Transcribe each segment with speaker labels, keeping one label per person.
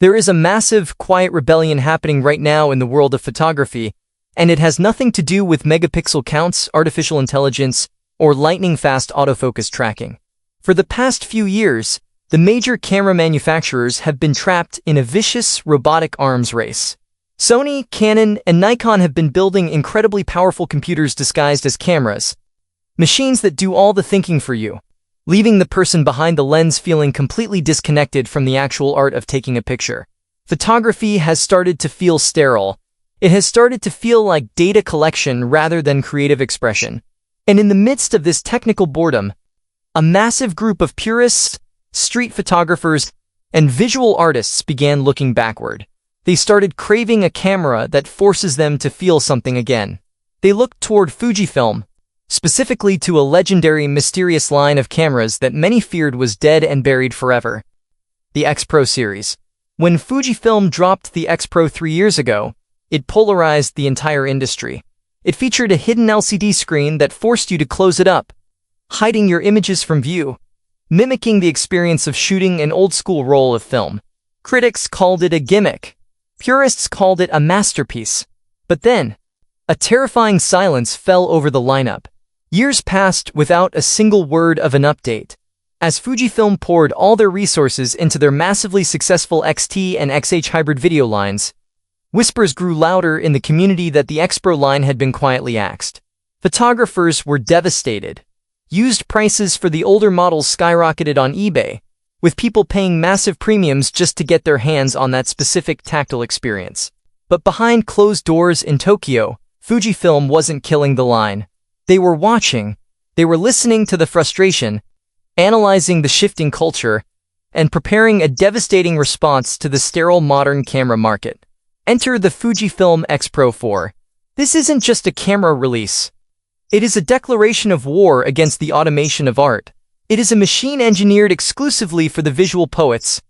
Speaker 1: There is a massive, quiet rebellion happening right now in the world of photography, and it has nothing to do with megapixel counts, artificial intelligence, or lightning-fast autofocus tracking. For the past few years, the major camera manufacturers have been trapped in a vicious, robotic arms race. Sony, Canon, and Nikon have been building incredibly powerful computers disguised as cameras, machines that do all the thinking for you, leaving the person behind the lens feeling completely disconnected from the actual art of taking a picture. Photography has started to feel sterile. It has started to feel like data collection rather than creative expression. And in the midst of this technical boredom, a massive group of purists, street photographers, and visual artists began looking backward. They started craving a camera that forces them to feel something again. They looked toward Fujifilm, specifically to a legendary, mysterious line of cameras that many feared was dead and buried forever. The X-Pro series. When Fujifilm dropped the X-Pro 3 years ago, it polarized the entire industry. It featured a hidden LCD screen that forced you to close it up, hiding your images from view, mimicking the experience of shooting an old-school roll of film. Critics called it a gimmick. Purists called it a masterpiece. But then, a terrifying silence fell over the lineup. Years passed without a single word of an update. As Fujifilm poured all their resources into their massively successful XT and XH hybrid video lines, whispers grew louder in the community that the X-Pro line had been quietly axed. Photographers were devastated. Used prices for the older models skyrocketed on eBay, with people paying massive premiums just to get their hands on that specific tactile experience. But behind closed doors in Tokyo, Fujifilm wasn't killing the line. They were watching, they were listening to the frustration, analyzing the shifting culture, and preparing a devastating response to the sterile modern camera market. Enter the Fujifilm X-Pro 4. This isn't just a camera release. It is a declaration of war against the automation of art. It is a machine engineered exclusively for the visual poets,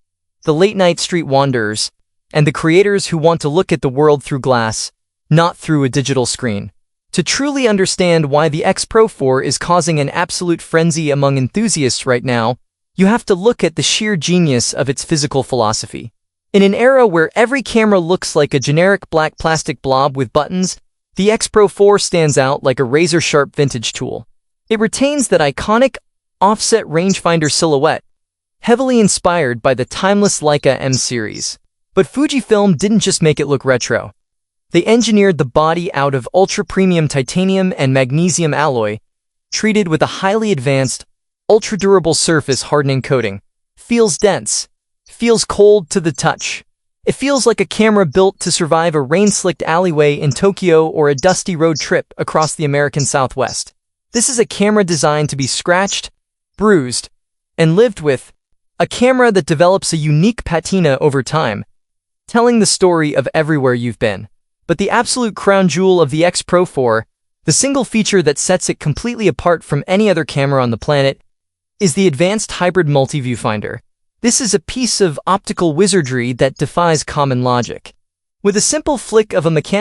Speaker 1: the late-night street wanderers, and the creators who want to look at the world through glass, not through a digital screen. To truly understand why the X-Pro 4 is causing an absolute frenzy among enthusiasts right now, you have to look at the sheer genius of its physical philosophy. In an era where every camera looks like a generic black plastic blob with buttons, the X-Pro 4 stands out like a razor-sharp vintage tool. It retains that iconic, offset rangefinder silhouette, heavily inspired by the timeless Leica M series. But Fujifilm didn't just make it look retro. They engineered the body out of ultra-premium titanium and magnesium alloy, treated with a highly advanced, ultra-durable surface-hardening coating. Feels dense. Feels cold to the touch. It feels like a camera built to survive a rain-slicked alleyway in Tokyo or a dusty road trip across the American Southwest. This is a camera designed to be scratched, bruised, and lived with. A camera that develops a unique patina over time, telling the story of everywhere you've been. But the absolute crown jewel of the X-Pro 4, the single feature that sets it completely apart from any other camera on the planet, is the advanced hybrid multi-viewfinder. This is a piece of optical wizardry that defies common logic. With a simple flick of a mechanical